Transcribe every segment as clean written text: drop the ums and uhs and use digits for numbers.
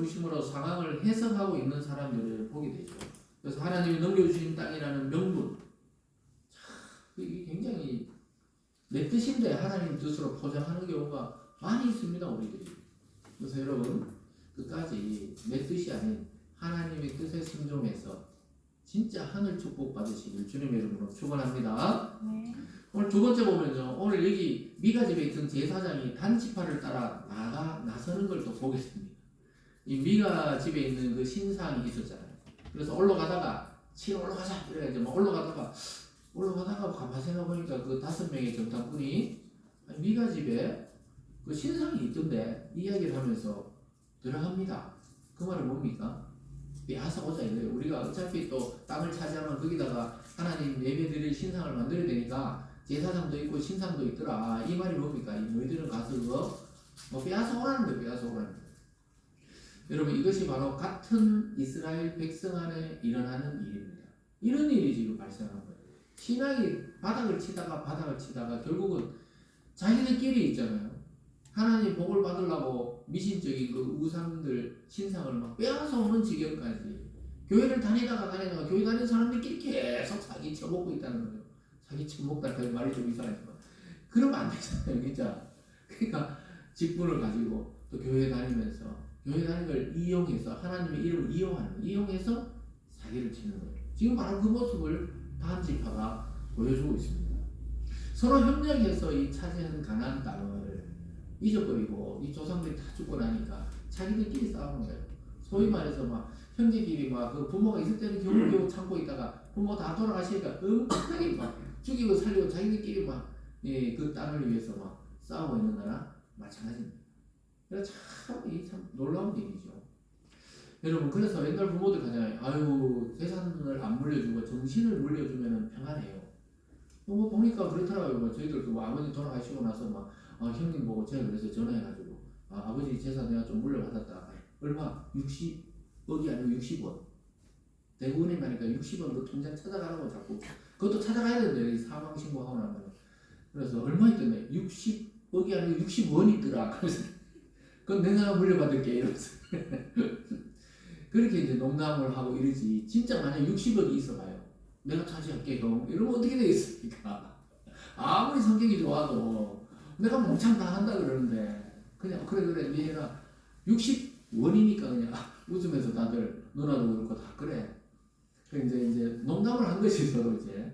중심으로 상황을 해석하고 있는 사람들을 보게 되죠. 그래서 하나님이 넘겨주신 땅이라는 명분, 이게 굉장히 내 뜻인데 하나님 뜻으로 포장하는 경우가 많이 있습니다, 우리들이. 그래서 여러분, 끝까지 내 뜻이 아닌 하나님의 뜻에 순종해서 진짜 하늘 축복 받으시길 주님의 이름으로 축원합니다. 네. 오늘 두 번째 보면요, 오늘 여기 미가 집에 있던 제사장이 단지파를 따라 나서는 걸 또 보겠습니다. 이 미가 집에 있는 그 신상이 있었잖아요. 그래서 올라가다가 치러 올라가자 이래 이제 막 올라가다가 가만 생각 보니까 그 5명의 정탐꾼이 미가 집에 그 신상이 있던데 이야기를 하면서 들어갑니다. 그 말은 뭡니까? 빼앗아 오자 이거예요. 우리가 어차피 또 땅을 차지하면 거기다가 하나님 예배드릴 신상을 만들어야 되니까 제사장도 있고 신상도 있더라. 이 말이 뭡니까? 너희들은 가서 그거 뭐 빼앗아 오라는 거예요. 빼앗아 오라는 거예요. 여러분, 이것이 바로 같은 이스라엘 백성 안에 일어나는 일입니다. 이런 일이 지금 발생한 거예요. 신앙이 바닥을 치다가 결국은 자기들끼리 있잖아요. 하나님 복을 받으려고 미신적인 그 우상들 신상을 막 빼앗아 오는 지경까지 교회를 다니다가 교회 다니는 사람들끼리 계속 사기 쳐먹고 있다는 거예요. 사기 쳐먹다는 말이 좀 이상하지만 그러면 안 되잖아요, 진짜. 그러니까 직분을 가지고 또 교회 다니면서 교회 다니는 걸 이용해서 하나님의 이름을 이용해서 사기를 치는 거예요. 지금 바로 그 모습을 단지파가 보여주고 있습니다. 서로 협력해서 이 차지한 가나안 땅을 잊어버리고 이 조상들이 다 죽고 나니까 자기들끼리 싸우는 거예요. 소위 말해서 막 형제끼리 막 그 부모가 있을 때는 겨우 참고 있다가 부모 다 돌아가시니까 엄청나게 막 죽이고 살리고 자기들끼리 막 그 땅을 위해서 막 싸우고 있는 거나 마찬가지입니다. 그래서 참 놀라운 일이죠. 여러분, 그래서 옛날 부모들 가잖아요. 아유, 재산을 안 물려주고 정신을 물려주면 평안해요. 뭐 보니까 그렇더라고요. 뭐 저희들도 뭐 아버지 돌아가시고 나서 막 형님 보고 제가 그래서 전화해가지고 아버지 재산 내가 좀 물려받았다. 얼마? 60억이 아니고 60원. 대구은행 가니까 60원 그 통장 찾아가라고 자꾸. 그것도 찾아가야 되는데 사망 신고하고 나면. 그래서 얼마 있던데? 60억이 아니고 60원이 있더라. 그래서 그건 내가 물려받을게 이러면서. 그렇게 이제 농담을 하고 이러지. 진짜 만약 60억이 있어봐요. 내가 차지할게 형. 이러면 어떻게 되겠습니까? 아무리 성격이 좋아도 내가 몽창 다 한다 그러는데 그냥 그래 니 해라. 60원이니까 그냥 웃으면서 다들 누나도 그렇고 다 그래. 이제 농담을 한 것이 서로 이제.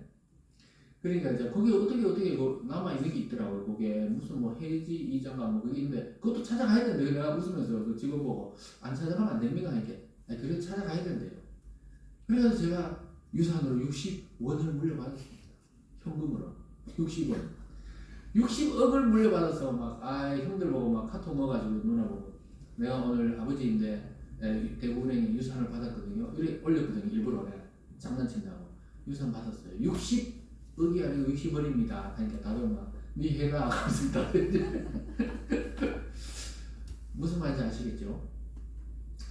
그러니까 이제 거기 어떻게 남아 있는 게 있더라고요. 그게 무슨 뭐 해지 이자가 뭐 그게 있는데 그것도 찾아가야 되는데 내가 웃으면서 그 직원 보고 안 찾아가면 안 됩니까? 이렇게. 그래 찾아가야 된대요. 그래서 제가 유산으로 60원을 물려받았습니다. 현금으로 60원. 60억을 물려받아서 막 형들 보고 막 카톡 넣어가지고 누나 보고 내가 오늘 아버지인데 대구은행에 유산을 받았거든요. 이래 올렸거든요. 일부러 내가 장난친다고 유산 받았어요. 60억이 아니고 60원입니다. 그러니까 다들 막 니 해라 하면서 무슨 말인지 아시겠죠?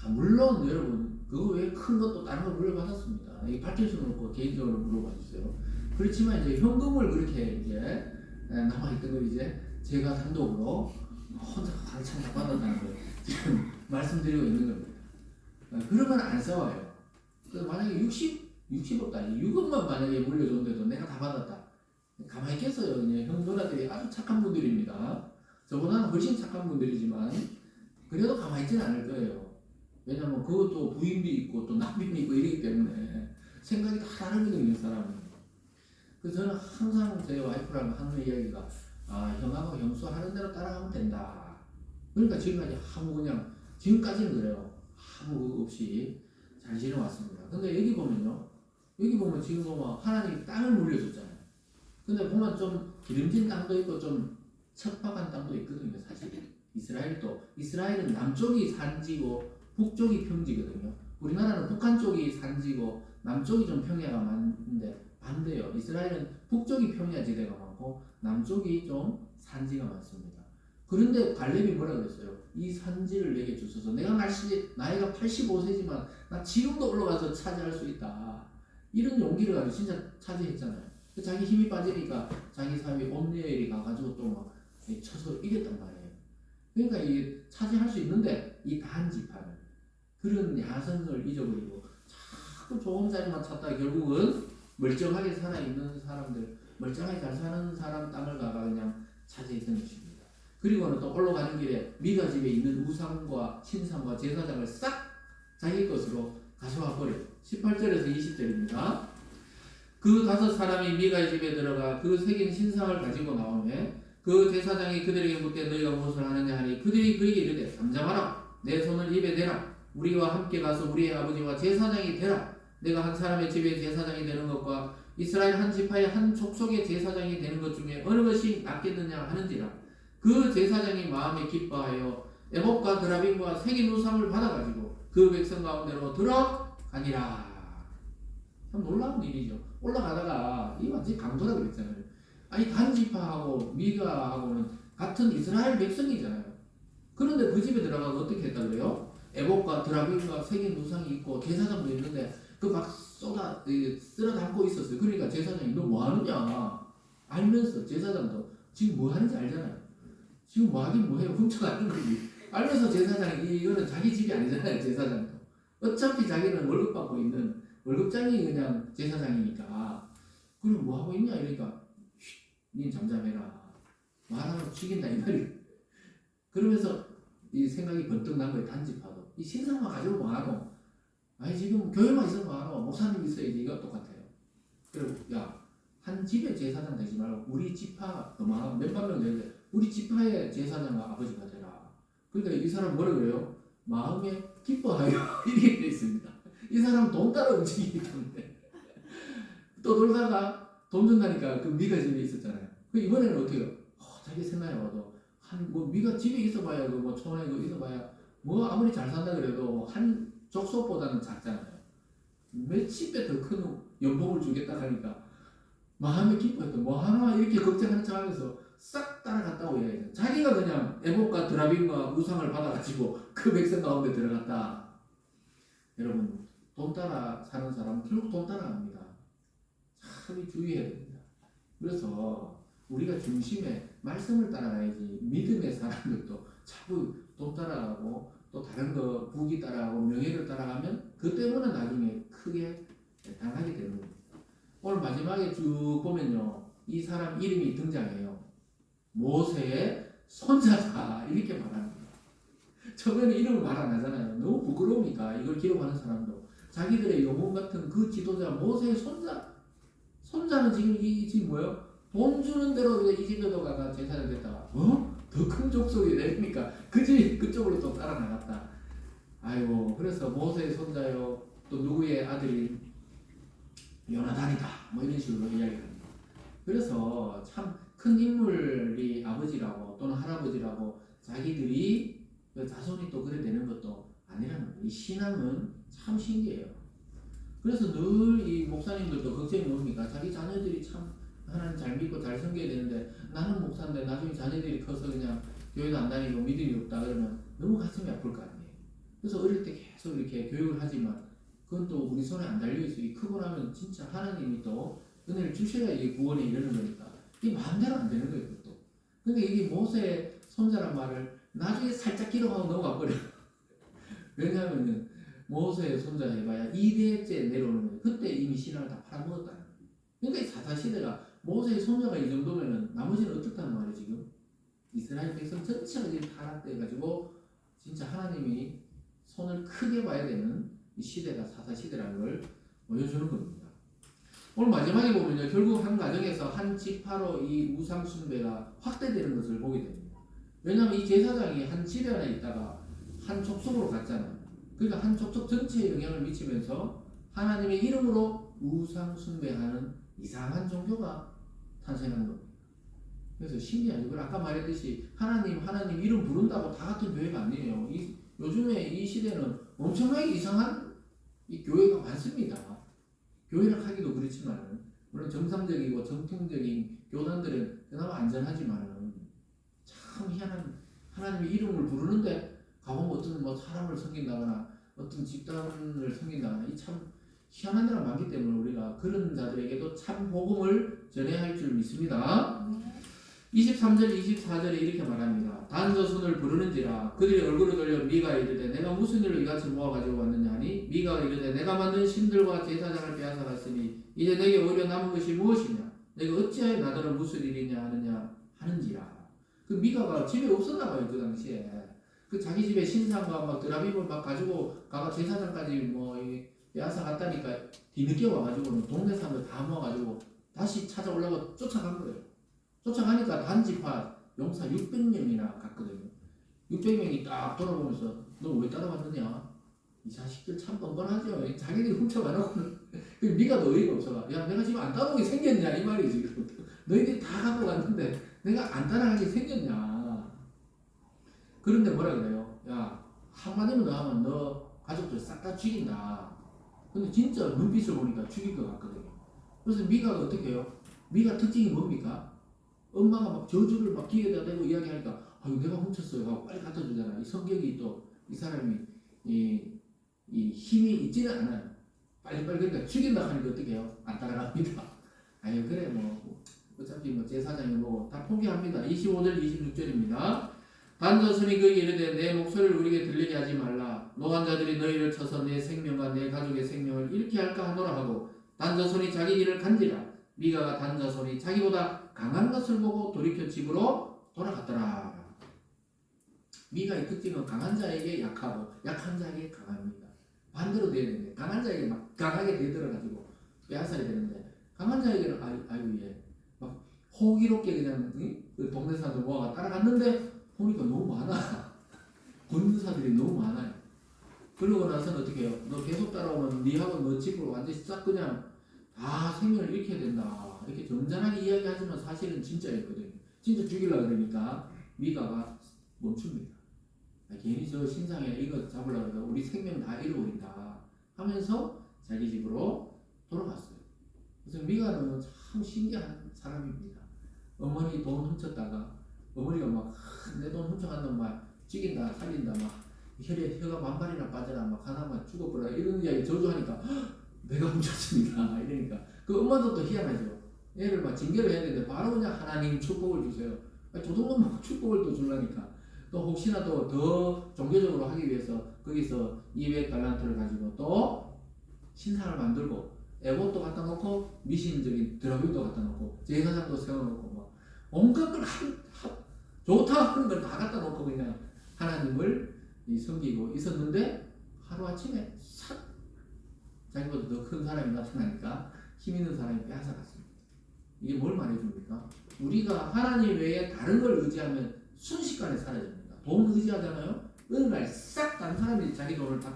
물론 여러분 그거 외에 큰 것도 다른 걸 물려받았습니다. 이 밝힐 수는 없고 개인적으로 물어봐 주세요. 그렇지만 이제 현금을 그렇게 이제 남아있던 걸 이제 제가 단독으로 혼자 가르쳐 받았다는 걸 지금 말씀드리고 있는 겁니다. 그러면 안 싸워요. 그래서 만약에 60억도 아니 6억만 만약에 물려줬는데도 내가 다 받았다. 가만히 있겠어요. 형 누나들이 아주 착한 분들입니다. 저보다는 훨씬 착한 분들이지만 그래도 가만히 있지는 않을 거예요. 왜냐면 그것도 부인도 있고 또 남편이 있고 이러기 때문에 생각이 다 다르거든요, 사람은. 그래서 저는 항상 제 와이프랑 하는 이야기가 형하고 형수 하는 대로 따라가면 된다. 그러니까 지금까지는 그래요. 아무 없이 잘 지내왔습니다. 근데 여기 보면 지금 보면 하나님이 땅을 물려줬잖아요. 근데 보면 좀 기름진 땅도 있고 좀 척박한 땅도 있거든요, 사실. 이스라엘은 남쪽이 산지고 북쪽이 평지거든요. 우리나라는 북한 쪽이 산지고 남쪽이 좀 평야가 많은데 반대요. 이스라엘은 북쪽이 평야지대가 많고 남쪽이 좀 산지가 많습니다. 그런데 갈렙이 뭐라 그랬어요? 이 산지를 내게 주소서. 내가 나이가 85세지만 나 지금도 올라가서 차지할 수 있다. 이런 용기를 가지고 진짜 차지했잖아요. 자기 힘이 빠지니까 자기 사위 옴니엘이 가가지고 또 막 쳐서 이겼단 말이에요. 그러니까 이 차지할 수 있는데 이 단지파를 그런 야성을 잊어버리고 자꾸 좋은 자리만 찾다가 결국은 멀쩡하게 살아있는 사람들, 멀쩡하게 잘 사는 사람 땅을 가가 그냥 차지했던 것입니다. 그리고는 또 올라가는 길에 미가 집에 있는 우상과 신상과 제사장을 싹 자기 것으로 가져와 버려요. 18절에서 20절입니다. 그 5사람이 미가의 집에 들어가 그 새긴 신상을 가지고 나오매 그 제사장이 그들에게 묻되 너희가 무엇을 하느냐 하니 그들이 그에게 이르되 잠잠하라 내 손을 입에 대라 우리와 함께 가서 우리의 아버지와 제사장이 되라 내가 한 사람의 집에 제사장이 되는 것과 이스라엘 한 지파의 한 족속의 제사장이 되는 것 중에 어느 것이 낫겠느냐 하는지라 그 제사장이 마음에 기뻐하여 에봇과 드라빔과 새긴 우상을 받아가지고 그 백성 가운데로 들어가니라. 참 놀라운 일이죠. 올라가다가 이 완전히 강도라 그랬잖아요. 아니 단지파하고 미가하고는 같은 이스라엘 백성이잖아요. 그런데 그 집에 들어가서 어떻게 했다 그래요? 에봇과 드라빔과 새긴 우상이 있고 제사장도 있는데 그 막 쓸어 담고 있었어요. 그러니까 제사장이 너 뭐 하느냐 알면서 제사장도 지금 뭐 하는지 알잖아요. 지금 뭐 하긴 뭐해요. 훔쳐가는 거지. 알면서 제사장이 이거는 자기 집이 아니잖아요. 제사장도 어차피 자기는 월급 받고 있는 월급장이 그냥 제사장이니까 그럼 뭐 하고 있냐 이러니까 님 잠잠해라 말하면 죽인다 이 말이. 그러면서 이 생각이 번뜩 난 거예요. 단지파도 이 신상만 가지고 뭐하노? 아니 지금 교회만 있으면 뭐하노? 목사님 있어야지. 이거 똑같아요. 그리고 야 한 집에 제사장 되지 말고 우리 지파 몇만 명 되는데 우리 지파의 제사장과 아버지가 되라. 그러니까 이 사람 뭐라 그래요? 마음에 기뻐하여 이렇게 되어 있습니다. 이 사람 돈 따라 움직이기 때문에 또 놀다가 돈 준다니까 그 미가 집에 있었잖아요. 그 이번에는 어떻게 해요? 자기 생각에 와도 한 뭐 미가 집에 있어봐야 그뭐 천원에 그 있어봐야 뭐 아무리 잘 산다 그래도 한 족속보다는 작잖아요. 몇십 배 더 큰 연봉을 주겠다 하니까 마음에 기뻐했던 뭐 하나 이렇게 걱정하는 척하면서 싹 따라갔다고 이야기해요. 자기가 그냥 에봇과 드라빔과 우상을 받아가지고 그 백성 가운데 들어갔다. 여러분 돈 따라 사는 사람은 결국 돈 따라갑니다. 참 주의해야 됩니다. 그래서 우리가 중심에 말씀을 따라가야지 믿음의 사람들도 자꾸 돈 따라가고 또 다른 거 부귀 따라가고 명예를 따라가면 그 때문에 나중에 크게 당하게 되는 겁니다. 오늘 마지막에 쭉 보면요 이 사람 이름이 등장해요. 모세의 손자다 이렇게 말합니다. 처음에는 이름을 말 안 하잖아요. 너무 부끄러우니까 이걸 기록하는 사람도 자기들의 영혼 같은 그 지도자 모세의 손자는 지금 뭐예요? 돈 주는 대로 이집트도 가가 제사장 됐다가 더 큰 족속이 되니까 그쪽으로 또 따라 나갔다. 아이고 그래서 모세의 손자요 또 누구의 아들이 요나단이다 뭐 이런 식으로 이야기합니다. 그래서 참 큰 인물이 아버지라고 또는 할아버지라고 자기들이 자손이 또 그래 되는 것도 아니라는 거예요. 이 신앙은 참 신기해요. 그래서 늘 이 목사님들도 걱정이 뭡니까? 자기 자녀들이 참 하나님 잘 믿고 잘 섬겨야 되는데 나는 목사인데 나중에 자녀들이 커서 그냥 교회도 안 다니고 믿음이 없다 그러면 너무 가슴이 아플 거 아니에요. 그래서 어릴 때 계속 이렇게 교육을 하지만 그건 또 우리 손에 안 달려있어요. 크고 나면 진짜 하나님이 또 은혜를 주셔야 이게 구원에 이르는 거니까 이게 마음대로 안 되는 거예요. 또. 그러니까 이게 모세의 손자란 말을 나중에 살짝 기록하고 넘어가 버려요. 왜냐하면 모세의 손자 해봐야 2대째 내려오는 거예요. 그때 이미 신앙을 다 팔아먹었다는 거예요. 그러니까 이 사사시대가 모세의 손자가 이 정도면은 나머지는 어떻다는 말이에요. 지금 이스라엘 백성 전체가 지금 타락돼가지고 진짜 하나님이 손을 크게 봐야 되는 이 시대가 사사시대라는 걸 보여주는 겁니다. 오늘 마지막에 보면요 결국 한 가정에서 한 지파로 이 우상 숭배가 확대되는 것을 보게 됩니다. 왜냐하면 이 제사장이 한 집에 안에 있다가 한 족속으로 갔잖아요. 그러니까 한 족속 전체에 영향을 미치면서 하나님의 이름으로 우상 숭배하는 이상한 종교가 탄생하는 겁니다. 그래서 신기하죠. 그리고 아까 말했듯이 하나님 이름 부른다고 다 같은 교회가 아니에요. 요즘에 이 시대는 엄청나게 이상한 이 교회가 많습니다. 교회를 하기도 그렇지만 물론 정상적이고 정통적인 교단들은 그나마 안전하지만 참 희한한 하나님의 이름을 부르는데 가보면 어떤 뭐 사람을 섬긴다거나 어떤 집단을 섬긴다거나 이 참 희한한 데가 많기 때문에 우리가 그런 자들에게도 참 복음을 전해야 할 줄 믿습니다. 23절 24절에 이렇게 말합니다. 단저손을 부르는지라 그들이 얼굴을 돌려 미가 이르되 내가 무슨 일로 이같이 모아가지고 왔느냐 하니 미가 이르되 내가 만든 신들과 제사장을 빼앗아갔으니 이제 내게 오히려 남은 것이 무엇이냐 내가 어찌하여 나더러 무슨 일이냐 하느냐 하는지라. 그 미가가 집에 없었나 봐요 그 당시에. 그 자기 집에 신상과 막 드라빔을 막 가지고 가가 제사장까지 뭐 빼앗아 갔다니까 뒤늦게 와가지고는 동네 사람들 다 모아가지고 다시 찾아오려고 쫓아간 거예요. 쫓아가니까 단지파 용사 600명이나 갔거든요. 600명이 딱 돌아보면서 너 왜 따라왔느냐? 이 자식들 참 뻔뻔하죠. 자기들이 훔쳐가놓고는 그 미가 더 어이가 없어가. 야 내가 지금 안 따라오게 생겼냐 이 말이지. 너희들이 다 갖고 갔는데 내가 안 따라가게 생겼냐. 그런데 뭐라 그래요? 야 한마디만 더 하면 너 가족들 싹 다 죽인다. 근데 진짜 눈빛을 보니까 죽일 것 같거든요. 그래서 미가가 어떻게 해요? 미가 특징이 뭡니까? 엄마가 막 저주를 막 기회에다 대고 이야기하니까 아유 내가 훔쳤어요 하고 빨리 갖다 주잖아. 이 성격이 또 이 사람이 이 힘이 있지는 않아요. 빨리빨리 그러니까 죽인다 하니까 어떻게 해요? 안 따라갑니다. 아유 그래 뭐 어차피 뭐 제사장이 뭐고 다 포기합니다. 25절 26절입니다. 단저손이 그에게 이르되 내 목소리를 우리에게 들리게 하지 말라. 노환자들이 너희를 쳐서 내 생명과 내 가족의 생명을 잃게 할까 하노라 하고 단저손이 자기 길을 간지라. 미가가 단저손이 자기보다 강한 것을 보고 돌이켜 집으로 돌아갔더라. 미가의 특징은 강한 자에게 약하고 약한 자에게 강합니다. 반대로 돼야 되는데 강한 자에게 막 강하게 대들어가지고 빼앗아야 되는데 강한 자에게는 아유 막 호기롭게 그냥 그 동네 사람들 모아가 따라갔는데 보니까 너무 많아. 군사들이 너무 많아요. 그러고 나서는 어떻게 해요? 너 계속 따라오면 니하고 너 집으로 완전히 싹 그냥 다 생명을 잃게 된다. 이렇게 점잖하게 이야기하지만 사실은 진짜였거든요. 진짜 죽이려고 그러니까 미가가 멈춥니다. 괜히 저 신상에 이거 잡으려고 그러니까 우리 생명 다 잃어버린다 하면서 자기 집으로 돌아갔어요. 그래서 미가는 참 신기한 사람입니다. 어머니 돈 훔쳤다가 어머니가 막 내 돈 훔쳐간다 막 죽인다 살린다 막 혀가 만발이나 빠져라 막 하나만 죽어버려 이런 이야기 저주하니까 내가 훔쳤습니다 이러니까 그 엄마도 또 희한하죠. 얘를 막 징계를 해야 되는데 바로 그냥 하나님 축복을 주세요. 도둑놈 막 축복을 또 주려니까 또 혹시나 또 더 종교적으로 하기 위해서 거기서 200달란트를 가지고 또 신상을 만들고 에봇도 갖다 놓고 미신적인 드라빔도 갖다 놓고 제사장도 세워놓고 막 온갖 걸 좋다 하는 걸 다 갖다 놓고 그냥 하나님을 섬기고 있었는데 하루아침에 싹 자기보다 더 큰 사람이 나타나니까 힘 있는 사람이 빼앗아갔습니다. 이게 뭘 말해줍니까? 우리가 하나님 외에 다른 걸 의지하면 순식간에 사라집니다. 돈 의지하잖아요. 어느 날 싹 다른 사람이 자기 돈을 다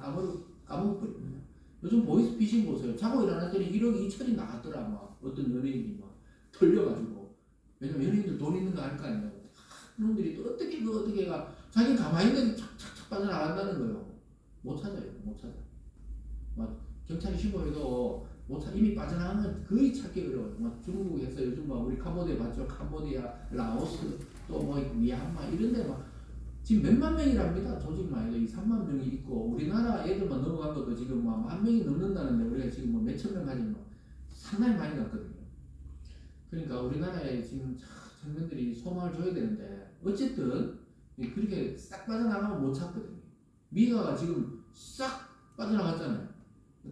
까먹어버립니다. 요즘 보이스피싱 보세요. 자고 일어났더니 1억 2천이 나갔더라. 막 어떤 연예인이 막 털려가지고. 왜냐면 연예인들 돈 있는 거 알 거 아니에요. 그놈들이 또 어떻게 가 자기 가만히 있는데 착착착 빠져나간다는 거예요. 못 찾아요. 못 찾아. 막 경찰이 신고해도 못 찾아. 이미 빠져나간 건 거의 찾기 어려워요. 막 중국에서 요즘 막 우리 캄보디아 봤죠. 캄보디아, 라오스, 또 뭐 미얀마 이런데 막 지금 몇만 명이랍니다. 조직만 해도 이 3만 명이 있고 우리나라 애들만 넘어간 것도 지금 막 1만 명이 넘는다는데 우리가 지금 뭐 몇천 명 가지고 상당히 많이 갔거든요. 그러니까 우리나라에 지금 청년들이 소망을 줘야 되는데 어쨌든 그렇게 싹 빠져나가면 못 찾거든요. 미가가 지금 싹 빠져나갔잖아요.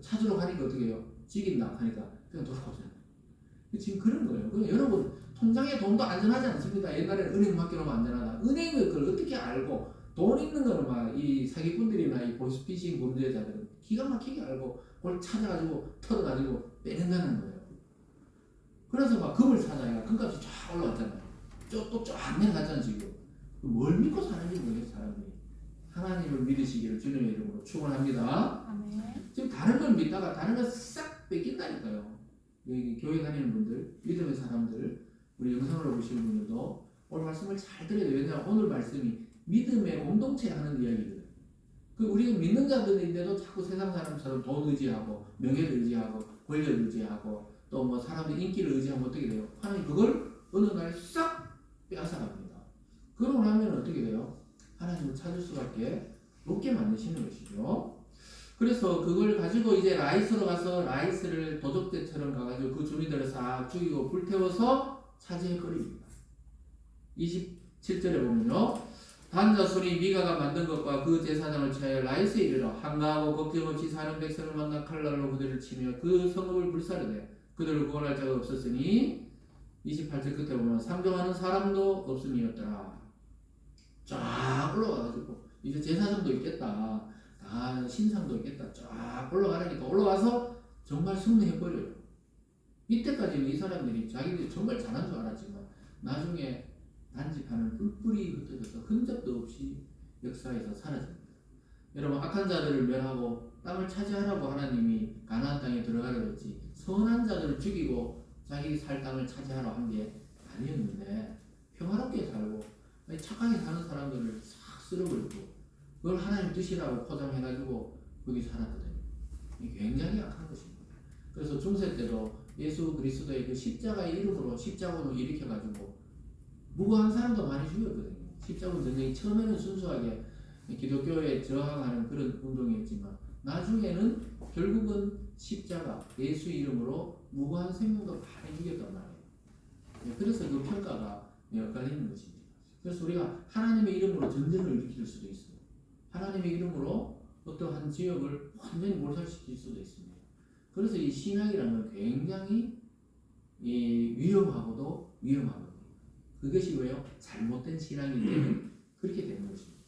찾으러 가니까 어떻게 해요? 죽인다 하니까 그냥 돌아오잖아요. 지금 그런 거예요. 그러니까 여러분 통장에 돈도 안전하지 않습니다. 옛날에는 은행 맡겨놓으면 안전하다. 은행을 그걸 어떻게 알고 돈 있는 거는 막 이 사기꾼들이나 이 보이스피싱 범죄자들은 기가 막히게 알고 그걸 찾아가지고 털어가지고 빼낸다는 거예요. 그래서 막 금을 사자니까 금값이 쫙 올라왔잖아요. 또쫙 내려갔잖아요 지금. 뭘 믿고 사는지 모르겠어요 사람이. 하나님을 믿으시기를 주님의 이름으로 축원합니다. 아멘. 지금 다른 걸 믿다가 다른 걸 싹 뺏긴다니까요. 여기 교회 다니는 분들, 믿음의 사람들, 우리 영상으로 보시는 분들도 오늘 말씀을 잘 들어야 돼요. 왜냐하면 오늘 말씀이 믿음의 공동체 하는 이야기거든요. 그 우리가 믿는 자들인데도 자꾸 세상 사람처럼 돈 의지하고 명예를 의지하고 권력을 의지하고 또 뭐 사람의 인기를 의지하면 어떻게 돼요? 하나님 그걸 어느 날 싹 빼앗아갑니다. 그러고 나면 어떻게 돼요? 하나님을 찾을 수밖에 없게 만드시는 것이죠. 그래서 그걸 가지고 이제 라이스로 가서 라이스를 도적대처럼 가가지고 그 주민들을 싹 죽이고 불태워서 차지해버립니다. 27절에 보면요. 단 자손이 미가가 만든 것과 그 제사장을 취하여 라이스에 이르러 한가하고 걱정 없이 사는 백성을 만나 칼날로 그들을 치며 그 성읍을 불사르되 그들을 구원할 자가 없었으니 28절 끝에 보면 상종하는 사람도 없음이었더라. 쫙 올라가가지고 이제 제사장도 있겠다, 다 신상도 있겠다, 쫙 올라가니까 올라와서 정말 승리해버려요. 이때까지는 이 사람들이 자기들이 정말 잘한 줄 알았지만 나중에 단지파는 뿔뿔이 흩어져서 흔적도 없이 역사에서 사라집니다. 여러분, 악한 자들을 멸하고 땅을 차지하라고 하나님이 가나안 땅에 들어가려 했지 선한 자들을 죽이고 자기 살 땅을 차지하라고 한 게 아니었는데 평화롭게 살고 착하게 사는 사람들을 싹 쓸어버리고 그걸 하나님 뜻이라고 포장해가지고 거기 살았거든요. 이게 굉장히 악한 것입니다. 그래서 중세 때도 예수 그리스도의 그 십자가의 이름으로 십자군을 일으켜가지고 무고한 사람도 많이 죽였거든요. 십자군 전쟁이 처음에는 순수하게 기독교에 저항하는 그런 운동이었지만 나중에는 결국은 십자가 예수 이름으로 무고한 생명도 많이 죽였단 말이에요. 그래서 그 평가가 엇갈리는 것입니다. 그래서 우리가 하나님의 이름으로 전쟁을 일으킬 수도 있어요. 하나님의 이름으로 어떠한 지역을 완전히 몰살시킬 수도 있습니다. 그래서 이 신앙이라는 건 굉장히 위험하고도 위험한 겁니다. 그것이 왜요? 잘못된 신앙이 되면 그렇게 되는 것입니다.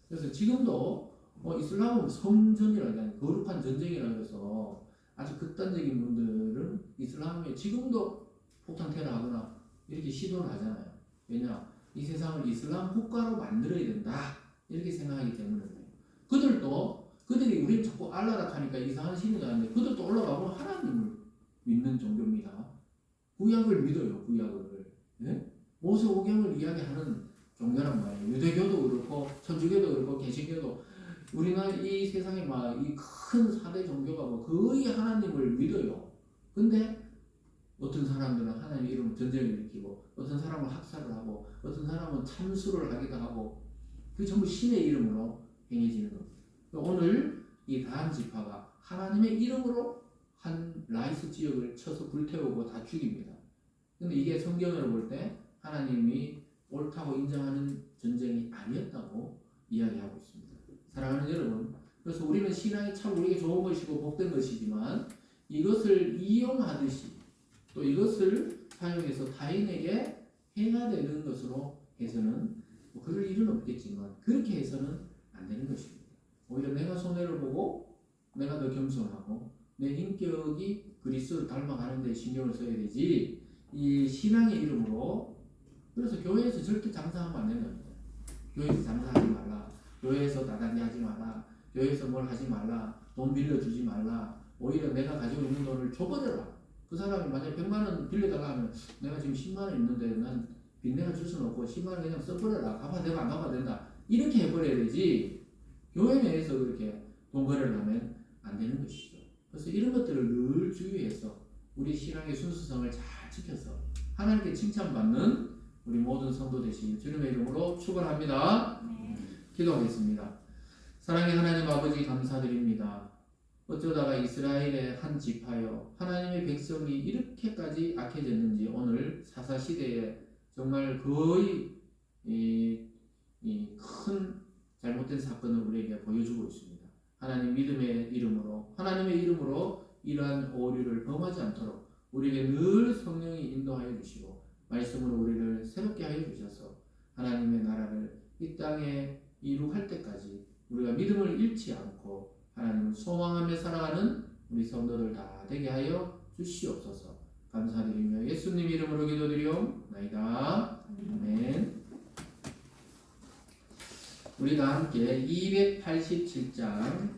그래서 지금도 이슬람은 성전이라는 거룩한 전쟁이라고 해서 아주 극단적인 분들은 이슬람에 지금도 폭탄 테러하거나 이렇게 시도를 하잖아요. 왜냐? 이 세상을 이슬람 국가로 만들어야 된다 이렇게 생각하기 때문이에요. 그들이 우리는 자꾸 알라라 하니까 이상한 신이 나는데 그들도 올라가면 하나님을 믿는 종교입니다. 구약을 믿어요. 구약을. 네? 모세오경을 이야기하는 종교란 말이에요. 유대교도 그렇고 천주교도 그렇고 개신교도 우리나라 이 세상에 막 이 큰 4대 종교가 뭐 거의 하나님을 믿어요. 근데 어떤 사람들은 하나님 이름으로 전쟁을 일으키고 어떤 사람은 학살을 하고 어떤 사람은 참수를 하기도 하고 그게 전부 신의 이름으로 행해지는 겁니다. 오늘 이 다한 지파가 하나님의 이름으로 한 라이스 지역을 쳐서 불태우고 다 죽입니다. 근데 이게 성경으로 볼 때 하나님이 옳다고 인정하는 전쟁이 아니었다고 이야기하고 있습니다. 사랑하는 여러분, 그래서 우리는 신앙이 참 우리에게 좋은 것이고 복된 것이지만 이것을 이용하듯이 또 이것을 사용해서 타인에게 해가 되는 것으로 해서는 뭐 그럴 일은 없겠지만 그렇게 해서는 안 되는 것입니다. 오히려 내가 손해를 보고 내가 더 겸손하고 내 인격이 그리스도를 닮아가는 데 신경을 써야 되지 이 신앙의 이름으로. 그래서 교회에서 절대 장사하면 안 된다. 교회에서 장사하지 말라. 교회에서 나단히 하지 마라. 교회에서 뭘 하지 말라. 돈 빌려주지 말라. 오히려 내가 가지고 있는 돈을 줘버려라. 그 사람이 만약에 100만 원 빌려달라 하면 내가 지금 10만 원 있는데 난 빚내가 줄 수는 없고 10만 원 그냥 써버려라. 갚아도 되고 안 갚아도 된다. 이렇게 해버려야 되지 교회 내에서 그렇게 돈 거래를 하면 안 되는 것이죠. 그래서 이런 것들을 늘 주의해서 우리 신앙의 순수성을 잘 지켜서 하나님께 칭찬받는 우리 모든 성도 되시길 주님의 이름으로 축원합니다. 기도하겠습니다. 사랑의 하나님 아버지 감사드립니다. 어쩌다가 이스라엘의 한 지파여 하나님의 백성이 이렇게까지 악해졌는지 오늘 사사시대에 정말 거의 큰 잘못된 사건을 우리에게 보여주고 있습니다. 하나님 믿음의 이름으로 하나님의 이름으로 이러한 오류를 범하지 않도록 우리에게 늘 성령이 인도하여 주시고 말씀으로 우리를 새롭게 하여 주셔서 하나님의 나라를 이 땅에 이룩할 때까지 우리가 믿음을 잃지 않고 하나님을 소망하며 살아가는 우리 성도들 다 되게 하여 주시옵소서. 감사드리며 예수님 이름으로 기도드리옵나이다. 아멘. 우리 다 함께 287장